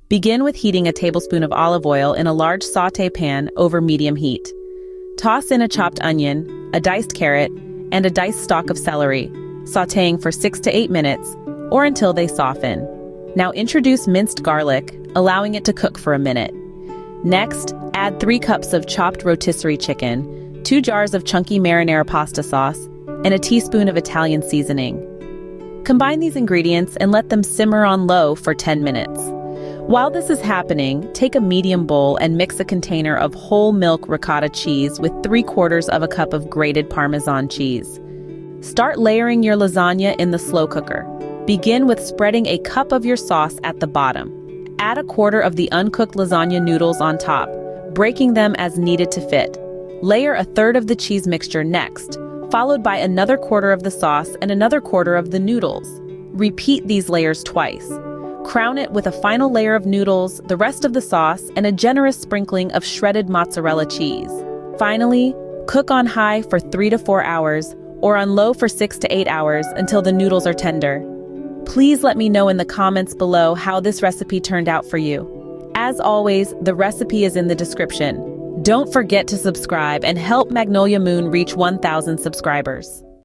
Begin with heating a tablespoon of olive oil in a large sauté pan over medium heat. Toss in a chopped onion, a diced carrot, and a diced stalk of celery, sautéing for 6 to 8 minutes, or until they soften. Now introduce minced garlic, allowing it to cook for a minute. Next, add 3 cups of chopped rotisserie chicken, 2 jars of chunky marinara pasta sauce, and a teaspoon of Italian seasoning. Combine these ingredients and let them simmer on low for 10 minutes. While this is happening, take a medium bowl and mix a container of whole milk ricotta cheese with 3/4 of a cup of grated Parmesan cheese. Start layering your lasagna in the slow cooker. Begin with spreading a cup of your sauce at the bottom. Add 1/4 of the uncooked lasagna noodles on top, breaking them as needed to fit. Layer 1/3 of the cheese mixture next, followed by another 1/4 of the sauce and another 1/4 of the noodles. Repeat these layers twice. Crown it with a final layer of noodles, the rest of the sauce, and a generous sprinkling of shredded mozzarella cheese. Finally, cook on high for 3 to 4 hours, or on low for 6 to 8 hours until the noodles are tender. Please let me know in the comments below how this recipe turned out for you. As always, the recipe is in the description. Don't forget to subscribe and help Magnolia Moon reach 1,000 subscribers.